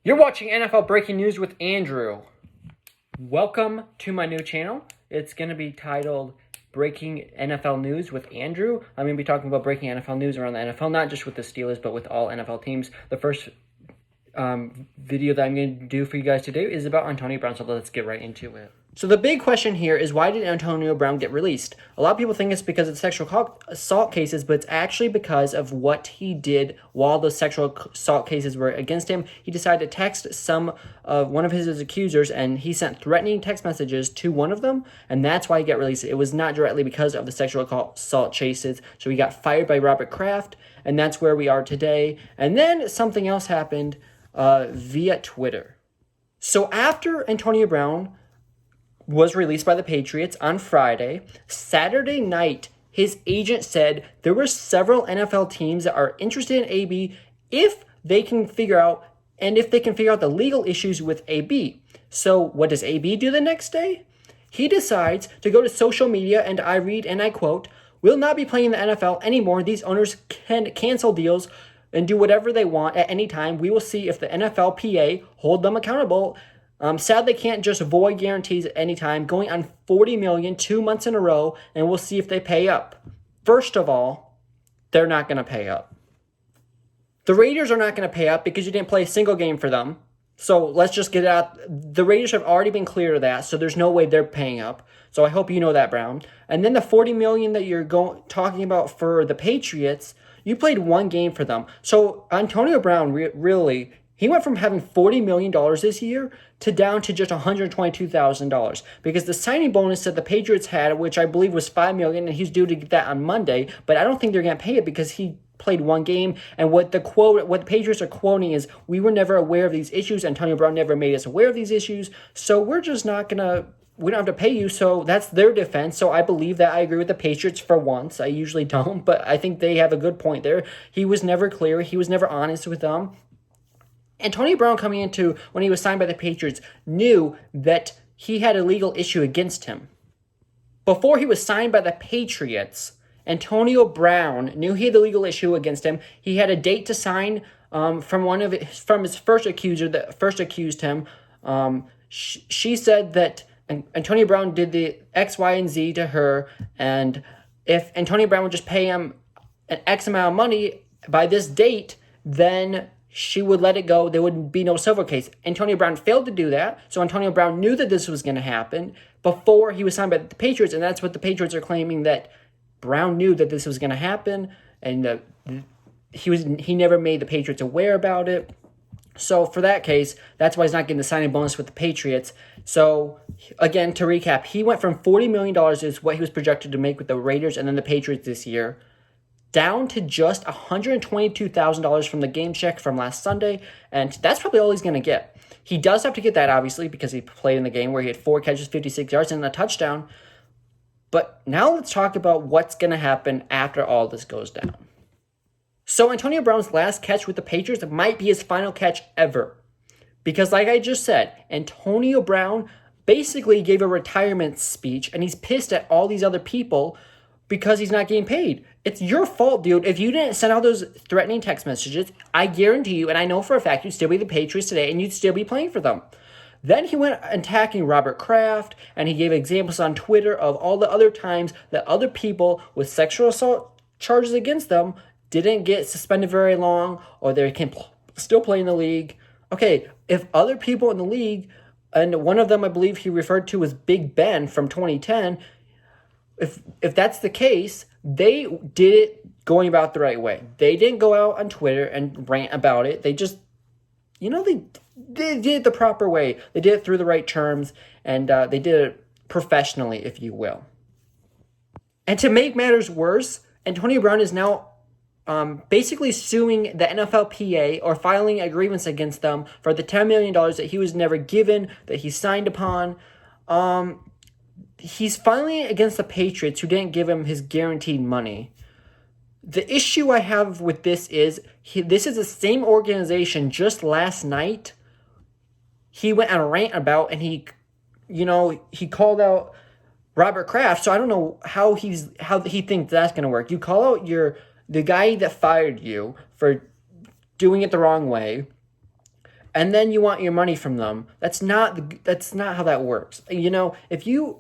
You're watching NFL Breaking News with Andrew. Welcome to my new channel. It's going to be titled Breaking NFL News with Andrew. I'm going to be talking about breaking NFL news around the NFL, not just with the Steelers, but with all NFL teams. The first video that I'm going to do for you guys today is about Antonio Brown, so let's get right into it. So the big question here is, why did Antonio Brown get released? A lot of people think it's because of sexual assault cases, but it's actually because of what he did while the sexual assault cases were against him. He decided to text one of his accusers, and he sent threatening text messages to one of them, and that's why he got released. It was not directly because of the sexual assault cases, so he got fired by Robert Kraft, and that's where we are today. And then something else happened via Twitter. So after Antonio Brown was released by the Patriots on Friday, Saturday night, his agent said there were several NFL teams that are interested in AB if they can figure out the legal issues with AB. So what does AB do the next day? He decides to go to social media, and I read, and I quote, "Will not be playing in the NFL anymore. These owners can cancel deals and do whatever they want at any time. We will see if the NFLPA hold them accountable. Sad they can't just void guarantees at any time, going on $40 million 2 months in a row, and we'll see if they pay up." First of all, they're not going to pay up. The Raiders are not going to pay up because you didn't play a single game for them. So let's just get it out. The Raiders have already been clear of that, so there's no way they're paying up. So I hope you know that, Brown. And then the $40 million that you're talking about for the Patriots, you played one game for them. So Antonio Brown really, he went from having $40 million this year to down to just $122,000, because the signing bonus that the Patriots had, which I believe was $5 million, and he's due to get that on Monday, but I don't think they're going to pay it because he played one game. And what the Patriots are quoting is, "We were never aware of these issues. Antonio Brown never made us aware of these issues. So we don't have to pay you." So that's their defense. So I believe that. I agree with the Patriots for once. I usually don't, but I think they have a good point there. He was never clear. He was never honest with them. Antonio Brown, coming into when he was signed by the Patriots, knew that he had a legal issue against him. Before he was signed by the Patriots, Antonio Brown knew he had a legal issue against him. He had a date to sign from his first accuser that first accused him. She said that Antonio Brown did the X, Y, and Z to her, and if Antonio Brown would just pay him an X amount of money by this date, then she would let it go. There would be no civil case. Antonio Brown failed to do that, so Antonio Brown knew that this was going to happen before he was signed by the Patriots, and that's what the Patriots are claiming, that Brown knew that this was going to happen, and he never made the Patriots aware about it. So for that case, that's why he's not getting the signing bonus with the Patriots. So again, to recap, he went from $40 million is what he was projected to make with the Raiders and then the Patriots this year, down to just $122,000 from the game check from last Sunday, and that's probably all he's going to get. He does have to get that, obviously, because he played in the game where he had 4 catches, 56 yards, and a touchdown. But now let's talk about what's going to happen after all this goes down. So Antonio Brown's last catch with the Patriots might be his final catch ever, because like I just said, Antonio Brown basically gave a retirement speech, and he's pissed at all these other people because he's not getting paid. It's your fault, dude. If you didn't send out those threatening text messages, I guarantee you, and I know for a fact, you'd still be the Patriots today, and you'd still be playing for them. Then he went attacking Robert Kraft, and he gave examples on Twitter of all the other times that other people with sexual assault charges against them didn't get suspended very long, or they can still play in the league. Okay, if other people in the league, and one of them I believe he referred to as Big Ben from 2010, if that's the case, they did it going about the right way. They didn't go out on Twitter and rant about it. They just, they did it the proper way. They did it through the right terms, and they did it professionally, if you will. And to make matters worse, Antonio Brown is now basically suing the NFLPA, or filing a grievance against them for the $10 million that he was never given, that he signed upon. He's filing against the Patriots, who didn't give him his guaranteed money. The issue I have with this is, this is the same organization just last night he went on a rant about, and he called out Robert Kraft. So I don't know how he thinks that's going to work. You call out the guy that fired you for doing it the wrong way, and then you want your money from them. That's not how that works. You know, if you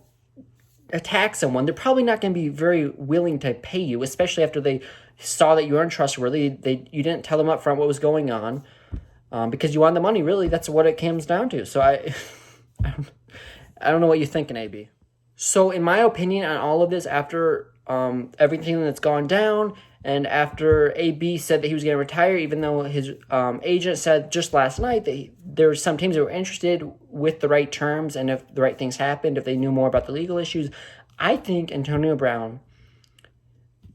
attack someone, they're probably not going to be very willing to pay you, especially after they saw that you aren't trustworthy. You didn't tell them up front what was going on, because you want the money. Really, that's what it comes down to. So I don't know what you're thinking, AB. So in my opinion on all of this, after everything that's gone down, and after AB said that he was going to retire, even though his agent said just last night that there were some teams that were interested with the right terms, and if the right things happened, if they knew more about the legal issues, I think Antonio Brown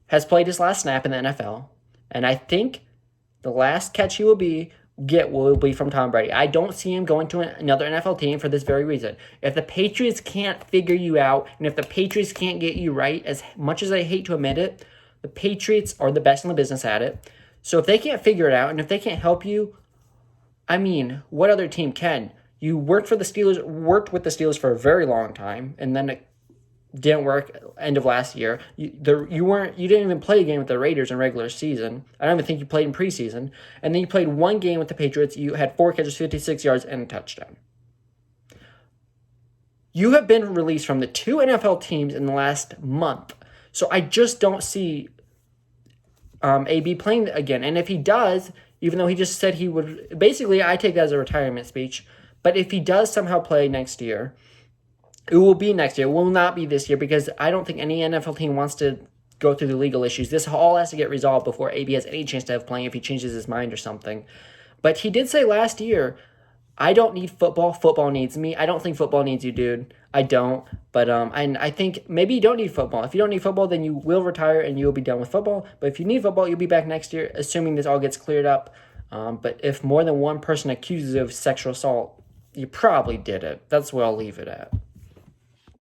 has played his last snap in the NFL, and I think the last catch he will be from Tom Brady. I don't see him going to another NFL team for this very reason. If the Patriots can't figure you out, and if the Patriots can't get you right, as much as I hate to admit it, the Patriots are the best in the business at it. So if they can't figure it out, and if they can't help you, I mean, what other team can? You worked with the Steelers for a very long time, and then it didn't work end of last year. You didn't even play a game with the Raiders in regular season. I don't even think you played in preseason. And then you played one game with the Patriots. You had 4 catches, 56 yards, and a touchdown. You have been released from the 2 NFL teams in the last month. So I just don't see AB playing again. And if he does, even though he just said he would, basically I take that as a retirement speech. But if he does somehow play next year, it will be next year. It will not be this year, because I don't think any NFL team wants to go through the legal issues. This all has to get resolved before AB has any chance to have playing, if he changes his mind or something. But he did say last year, I don't need football. Football needs me. I don't think football needs you, dude. I don't. But I think maybe you don't need football. If you don't need football, then you will retire and you'll be done with football. But if you need football, you'll be back next year, assuming this all gets cleared up. But if more than one person accuses you of sexual assault, you probably did it. That's where I'll leave it at.